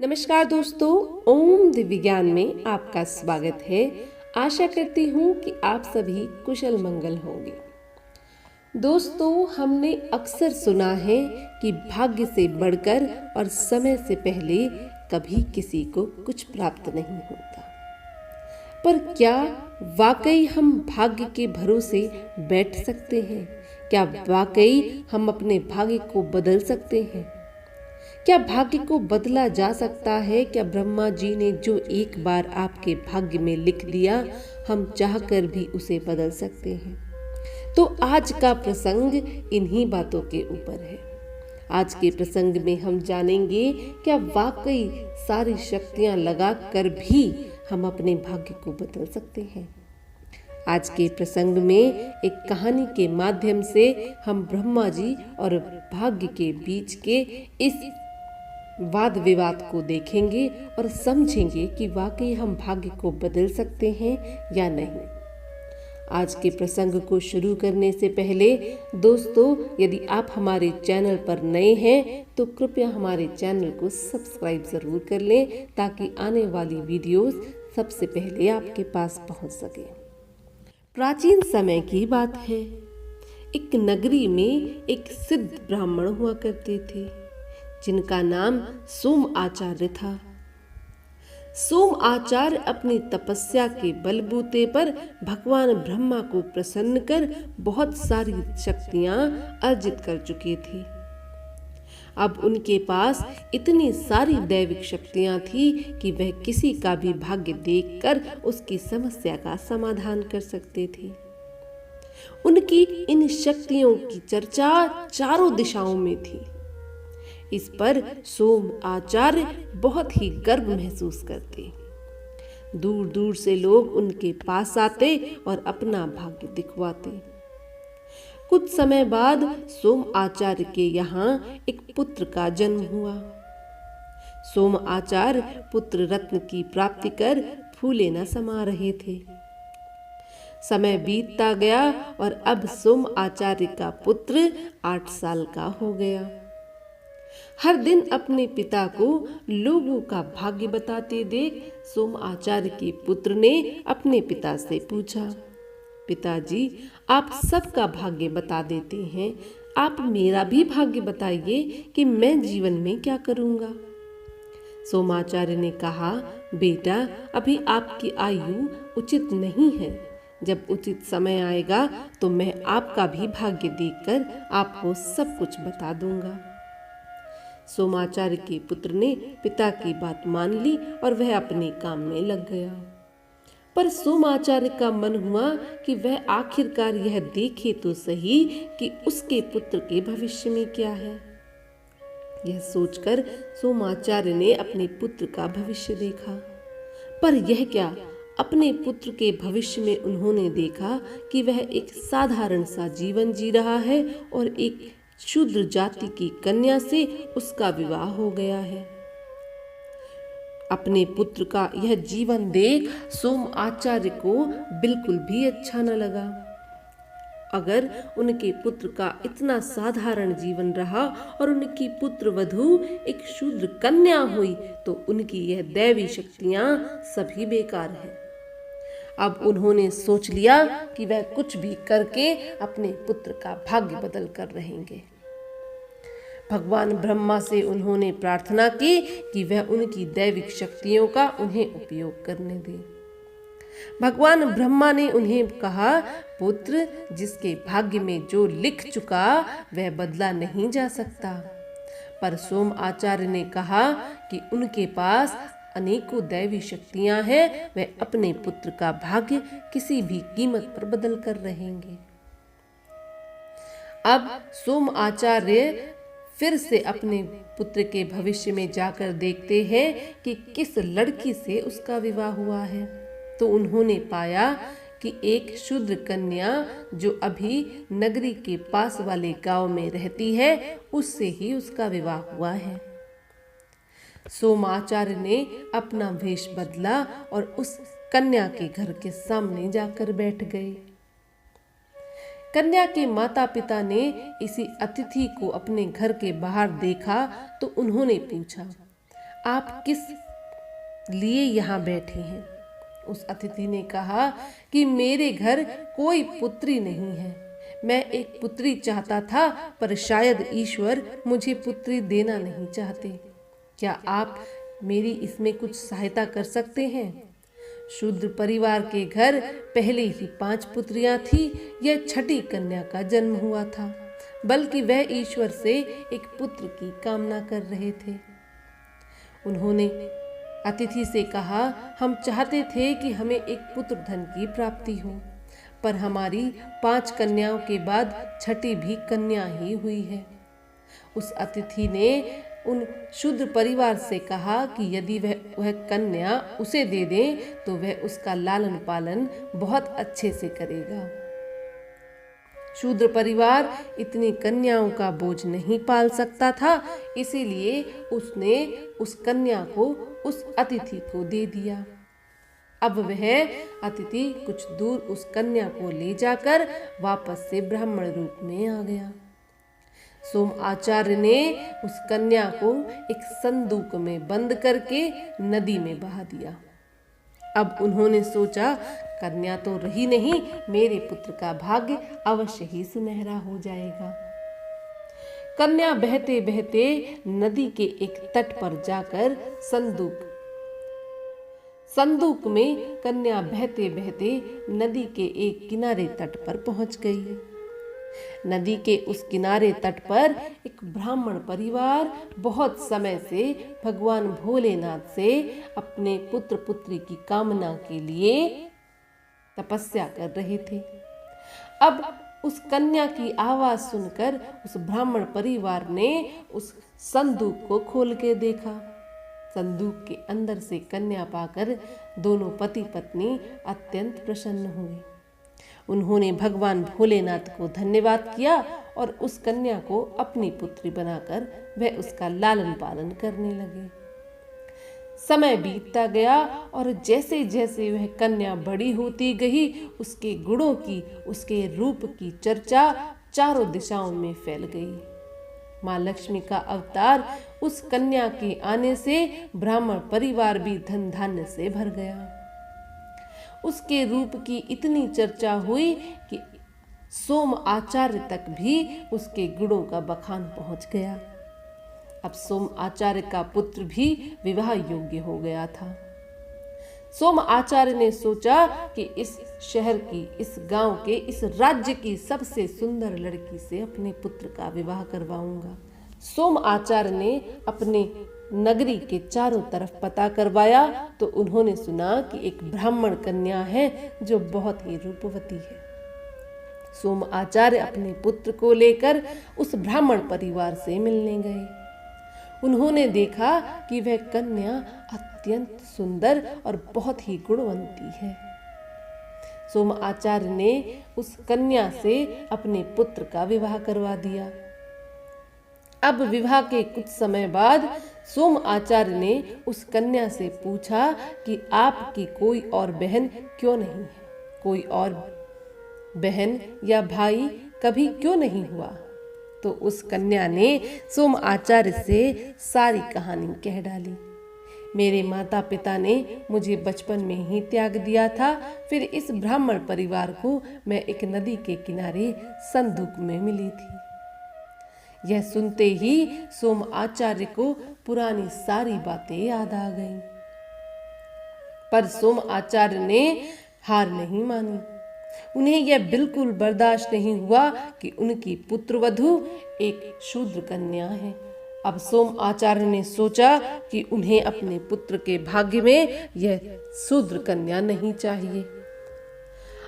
नमस्कार दोस्तों, ओम दिव्य ज्ञान में आपका स्वागत है। आशा करती हूँ कि आप सभी कुशल मंगल होंगे। दोस्तों, हमने अक्सर सुना है कि भाग्य से बढ़कर और समय से पहले कभी किसी को कुछ प्राप्त नहीं होता। पर क्या वाकई हम भाग्य के भरोसे बैठ सकते हैं? क्या वाकई हम अपने भाग्य को बदल सकते हैं? क्या भाग्य को बदला जा सकता है? क्या ब्रह्मा जी ने जो एक बार आपके भाग्य में लिख दिया, हम चाहकर भी उसे बदल सकते हैं? तो आज का प्रसंग इन्हीं बातों के ऊपर है। आज के प्रसंग में हम जानेंगे क्या वाकई सारी शक्तियां लगा कर भी हम अपने भाग्य को बदल सकते हैं। आज के प्रसंग में एक कहानी के माध्यम से हम ब्रह्मा जी और भाग्य के बीच के इस वाद विवाद को देखेंगे और समझेंगे कि वाकई हम भाग्य को बदल सकते हैं या नहीं। आज के प्रसंग को शुरू करने से पहले दोस्तों, यदि आप हमारे चैनल पर नए हैं तो कृपया हमारे चैनल को सब्सक्राइब जरूर कर लें, ताकि आने वाली वीडियोस सबसे पहले आपके पास पहुंच सके। प्राचीन समय की बात है। एक नगरी में एक सिद्ध ब्राह्मण हुआ करते थे, जिनका नाम सोम आचार्य था। सोम आचार्य अपनी तपस्या के बलबूते पर भगवान ब्रह्मा को प्रसन्न कर बहुत सारी शक्तियां अर्जित कर चुके थे। अब उनके पास इतनी सारी दैविक शक्तियां थी कि वह किसी का भी भाग्य देखकर उसकी समस्या का समाधान कर सकते थे। उनकी इन शक्तियों की चर्चा चारों दिशाओं में थी। इस पर सोम आचार्य बहुत ही गर्व महसूस करते। दूर दूर से लोग उनके पास आते और अपना भाग्य दिखवाते। कुछ समय बाद सोम आचार्य के यहाँ एक पुत्र का जन्म हुआ। सोम आचार्य पुत्र रत्न की प्राप्ति कर फूले न समा रहे थे। समय बीतता गया और अब सोम आचार्य का पुत्र 8 साल का हो गया। हर दिन अपने पिता को लोगों का भाग्य बताते देख सोम आचार्य के पुत्र ने अपने पिता से पूछा, पिताजी, आप सबका भाग्य बता देते हैं, आप मेरा भी भाग्य बताइए कि मैं जीवन में क्या करूंगा। सोमाचार्य ने कहा, बेटा, अभी आपकी आयु उचित नहीं है। जब उचित समय आएगा तो मैं आपका भी भाग्य देखकर आपको सब कुछ बता दूंगा। सोमाचार्य के पुत्र ने पिता की बात मान ली और वह अपने काम में लग गया। पर सोमाचार्य का मन हुआ कि वह आखिरकार यह देखे तो सही कि उसके पुत्र के भविष्य में क्या है। यह सोचकर सोमाचार्य ने अपने पुत्र का भविष्य देखा। पर यह क्या, अपने पुत्र के भविष्य में उन्होंने देखा कि वह एक साधारण सा जीवन जी रहा है और एक शूद्र जाति की कन्या से उसका विवाह हो गया है। अपने पुत्र का यह जीवन देख सोम आचार्य को बिल्कुल भी अच्छा न लगा। अगर उनके पुत्र का इतना साधारण जीवन रहा और उनकी पुत्र वधू एक शूद्र कन्या हुई तो उनकी यह दैवी शक्तियां सभी बेकार हैं। अब उन्होंने सोच लिया कि वह कुछ भी करके अपने पुत्र का भाग्य बदल कर रहेंगे। भगवान ब्रह्मा से उन्होंने प्रार्थना की कि वह उनकी दैविक शक्तियों का उन्हें उपयोग करने दे। भगवान ब्रह्मा ने उन्हें कहा, पुत्र, जिसके भाग्य में जो लिख चुका वह बदला नहीं जा सकता। पर सोम आचार्य ने कहा कि उनके पास अनेकों दैवी शक्तियां हैं, वे अपने पुत्र का भाग्य किसी भी कीमत पर बदल कर रहेंगे। अब सोम आचार्य फिर से अपने पुत्र के भविष्य में जाकर देखते हैं कि किस लड़की से उसका विवाह हुआ है। तो उन्होंने पाया कि एक शूद्र कन्या जो अभी नगरी के पास वाले गांव में रहती है, उससे ही उसका विवाह हुआ है। सोमाचार्य ने अपना वेश बदला और उस कन्या के घर के सामने जाकर बैठ गए। कन्या के माता पिता ने इसी अतिथि को अपने घर के बाहर देखा तो उन्होंने पूछा, आप किस लिए यहाँ बैठे हैं? उस अतिथि ने कहा कि मेरे घर कोई पुत्री नहीं है। मैं एक पुत्री चाहता था, पर शायद ईश्वर मुझे पुत्री देना नहीं चाहते। क्या आप मेरी इसमें कुछ सहायता कर सकते हैं? शूद्र परिवार के घर पहले ही 5 पुत्रियां थी। यह छठी कन्या का जन्म हुआ था, बल्कि वह ईश्वर से एक पुत्र की कामना कर रहे थे। उन्होंने अतिथि से कहा, हम चाहते थे कि हमें एक पुत्र धन की प्राप्ति हो, पर हमारी 5 कन्याओं के बाद छठी भी कन्या ही हुई है। उस अतिथि ने उन शूद्र परिवार से कहा कि यदि वह कन्या उसे दे दें तो वह उसका लालन पालन बहुत अच्छे से करेगा। शूद्र परिवार इतनी कन्याओं का बोझ नहीं पाल सकता था, इसीलिए उसने उस कन्या को उस अतिथि को दे दिया। अब वह अतिथि कुछ दूर उस कन्या को ले जाकर वापस से ब्राह्मण रूप में आ गया। सोम आचार्य ने उस कन्या को एक संदूक में बंद करके नदी में बहा दिया। अब उन्होंने सोचा, कन्या तो रही नहीं, मेरे पुत्र का भाग्य अवश्य ही सुनहरा हो जाएगा। कन्या बहते बहते नदी के एक तट पर जाकर संदूक में कन्या बहते बहते नदी के एक किनारे तट पर पहुंच गई। नदी के उस किनारे तट पर एक ब्राह्मण परिवार बहुत समय से भगवान भोलेनाथ से अपने पुत्र पुत्री की कामना के लिए तपस्या कर रहे थे। अब उस कन्या की आवाज सुनकर उस ब्राह्मण परिवार ने उस संदूक को खोल के देखा। संदूक के अंदर से कन्या पाकर दोनों पति पत्नी अत्यंत प्रसन्न हुए। उन्होंने भगवान भोलेनाथ को धन्यवाद किया और उस कन्या को अपनी पुत्री बनाकर वह उसका लालन पालन करने लगे। समय बीतता गया और जैसे जैसे वह कन्या बड़ी होती गई, उसके गुणों की, उसके रूप की चर्चा चारों दिशाओं में फैल गई। माँ लक्ष्मी का अवतार उस कन्या के आने से ब्राह्मण परिवार भी धन धान्य से भर गया। उसके रूप की इतनी चर्चा हुई कि सोम आचार्य तक भी उसके गुणों का बखान पहुंच गया। अब सोम आचार्य का पुत्र भी विवाह योग्य हो गया था। सोम आचार्य ने सोचा कि इस शहर की, इस गांव के, इस राज्य की सबसे सुंदर लड़की से अपने पुत्र का विवाह करवाऊंगा। सोम आचार्य ने अपने नगरी के चारों तरफ पता करवाया तो उन्होंने सुना कि एक ब्राह्मण कन्या है जो बहुत ही रूपवती है। सोम आचार्य अपने पुत्र को लेकर उस ब्राह्मण परिवार से मिलने गए। उन्होंने देखा कि वह कन्या अत्यंत सुंदर और बहुत ही गुणवंती है। सोम आचार्य ने उस कन्या से अपने पुत्र का विवाह करवा दिया। अब विवाह के कुछ समय बाद सोम आचार्य ने उस कन्या से पूछा कि आपकी कोई और बहन क्यों नहीं है? कोई और बहन या भाई कभी क्यों नहीं हुआ? तो उस कन्या ने सोम आचार्य से सारी कहानी कह डाली। मेरे माता पिता ने मुझे बचपन में ही त्याग दिया था। फिर इस ब्राह्मण परिवार को मैं एक नदी के किनारे संदूक में मिली थी। यह सुनते ही सोम आचार्य को पुरानी सारी बातें याद आ गईं। पर सोम आचार्य ने हार नहीं मानी। उन्हें यह बिल्कुल बर्दाश्त नहीं हुआ कि उनकी पुत्रवधू एक शूद्र कन्या है। अब सोम आचार्य ने सोचा कि उन्हें अपने पुत्र के भाग्य में यह शूद्र कन्या नहीं चाहिए।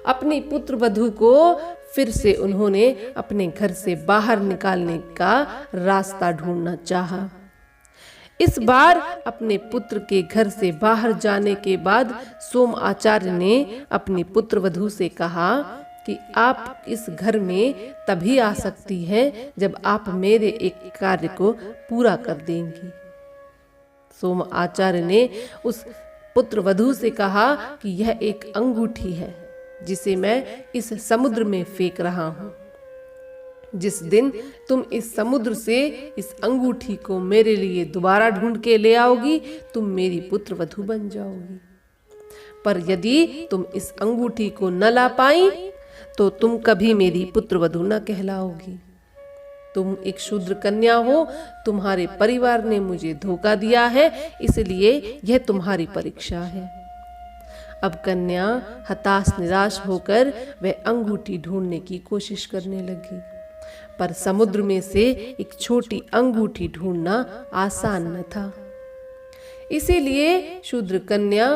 अपनी पुत्रवधू को फिर से उन्होंने अपने घर से बाहर निकालने का रास्ता ढूंढना चाहा। इस बार अपने पुत्र के घर से बाहर जाने के बाद सोम आचार्य ने अपनी पुत्रवधू से कहा कि आप इस घर में तभी आ सकती हैं जब आप मेरे एक कार्य को पूरा कर देंगी। सोम आचार्य ने उस पुत्रवधू से कहा कि यह एक अंगूठी है जिसे मैं इस समुद्र में फेंक रहा हूँ। जिस दिन तुम इस समुद्र से इस अंगूठी को मेरे लिए दोबारा ढूंढ के ले आओगी, तुम मेरी पुत्र वधू बन जाओगी। पर यदि तुम इस अंगूठी को न ला पाई तो तुम कभी मेरी पुत्र वधू न कहलाओगी। तुम एक शूद्र कन्या हो, तुम्हारे परिवार ने मुझे धोखा दिया है, इसलिए यह तुम्हारी परीक्षा है। अब कन्या हताश निराश होकर वह अंगूठी ढूंढने की कोशिश करने लगी, पर समुद्र में से एक छोटी अंगूठी ढूंढना आसान न था। इसीलिए शूद्र कन्या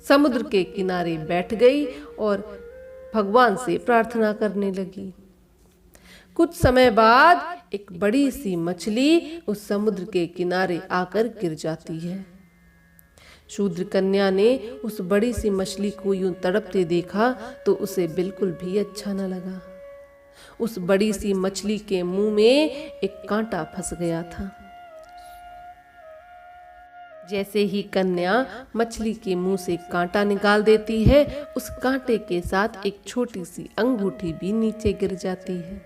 समुद्र के किनारे बैठ गई और भगवान से प्रार्थना करने लगी। कुछ समय बाद एक बड़ी सी मछली उस समुद्र के किनारे आकर गिर जाती है। शूद्र कन्या ने उस बड़ी सी मछली को यूं तड़पते देखा तो उसे बिल्कुल भी अच्छा न लगा। उस बड़ी सी मछली के मुंह में एक कांटा फंस गया था। जैसे ही कन्या मछली के मुंह से कांटा निकाल देती है, उस कांटे के साथ एक छोटी सी अंगूठी भी नीचे गिर जाती है।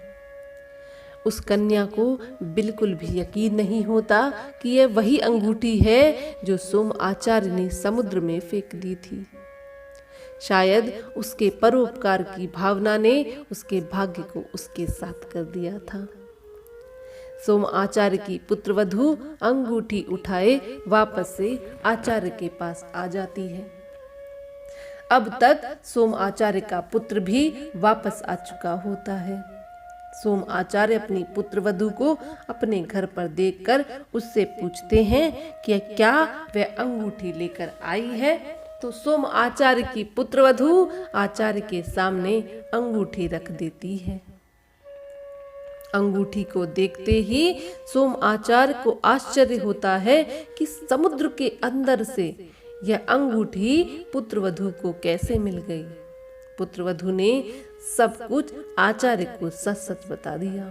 उस कन्या को बिल्कुल भी यकीन नहीं होता कि यह वही अंगूठी है जो सोम आचार्य ने समुद्र में फेंक दी थी। शायद उसके परोपकार की भावना ने उसके भाग्य को उसके साथ कर दिया था। सोम आचार्य की पुत्रवधू अंगूठी उठाए वापस से आचार्य के पास आ जाती है। अब तक सोम आचार्य का पुत्र भी वापस आ चुका होता है। सोम आचार्य अपनी पुत्रवधू को अपने घर पर देखकर उससे पूछते हैं कि क्या वह अंगूठी लेकर आई है। तो सोम आचार्य की पुत्रवधू आचार्य के सामने अंगूठी रख देती है। अंगूठी को देखते ही सोम आचार्य को आश्चर्य होता है कि समुद्र के अंदर से यह अंगूठी पुत्रवधू को कैसे मिल गई। पुत्रवधू ने सब कुछ आचार्य को सच सच बता दिया।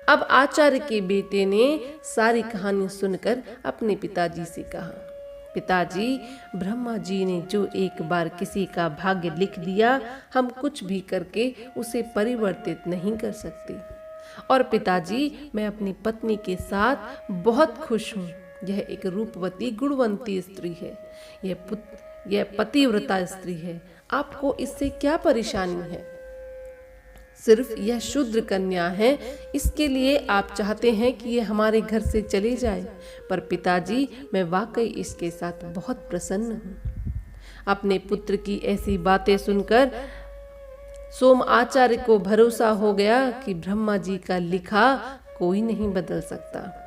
अब आचार्य के बेटे ने सारी कहानी सुनकर अपने पिताजी से कहा, पिताजी, ब्रह्मा जी ने जो एक बार किसी का भाग्य लिख दिया, हम कुछ भी करके उसे परिवर्तित नहीं कर सकते। और पिताजी, मैं अपनी पत्नी के साथ बहुत खुश हूँ। यह एक रूपवती गुणवंती स्त्री है। यह पतिव्रता स्त्री है। आपको इससे क्या परेशानी है? सिर्फ यह शूद्र कन्या है, इसके लिए आप चाहते हैं कि यह हमारे घर से चले जाए। पर पिताजी, मैं वाकई इसके साथ बहुत प्रसन्न हूँ। अपने पुत्र की ऐसी बातें सुनकर सोम आचार्य को भरोसा हो गया कि ब्रह्मा जी का लिखा कोई नहीं बदल सकता।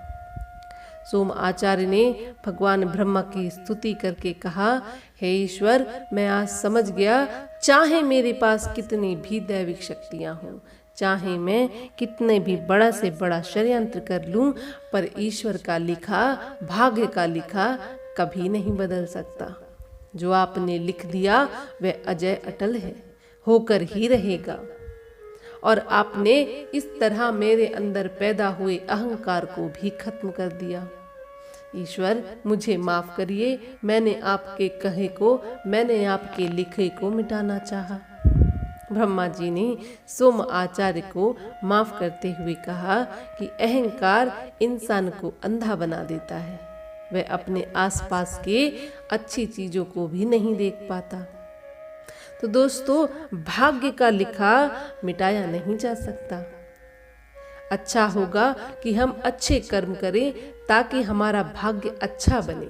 सोम आचार्य ने भगवान ब्रह्मा की स्तुति करके कहा, हे ईश्वर, मैं आज समझ गया, चाहे मेरे पास कितनी भी दैविक शक्तियां हों, चाहे मैं कितने भी बड़ा से बड़ा षड्यंत्र कर लूं, पर ईश्वर का लिखा, भाग्य का लिखा कभी नहीं बदल सकता। जो आपने लिख दिया वह अजय अटल है, होकर ही रहेगा। और आपने इस तरह मेरे अंदर पैदा हुए अहंकार को भी खत्म कर दिया। ईश्वर, मुझे माफ करिए, मैंने आपके लिखे को मिटाना चाहा। ब्रह्मा जी ने सोम आचार्य को माफ करते हुए कहा कि अहंकार इंसान को अंधा बना देता है। वह अपने आसपास के अच्छी चीजों को भी नहीं देख पाता। तो दोस्तों, भाग्य का लिखा मिटाया नहीं जा सकता। अच्छा होगा कि हम अच्छे कर्म करें ताकि हमारा भाग्य अच्छा बने।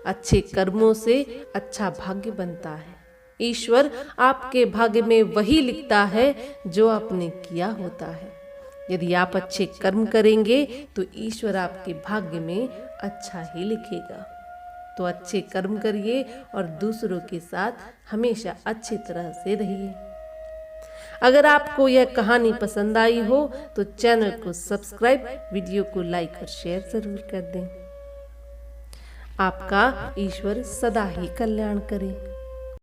अच्छे कर्मों से अच्छा भाग्य बनता है। ईश्वर आपके भाग्य में वही लिखता है जो आपने किया होता है। यदि आप अच्छे कर्म करेंगे तो ईश्वर आपके भाग्य में अच्छा ही लिखेगा। तो अच्छे कर्म करिए और दूसरों के साथ हमेशा अच्छी तरह से रहिए। अगर आपको यह कहानी पसंद आई हो तो चैनल को सब्सक्राइब, वीडियो को लाइक और शेयर जरूर कर दें। आपका ईश्वर सदा ही कल्याण करे।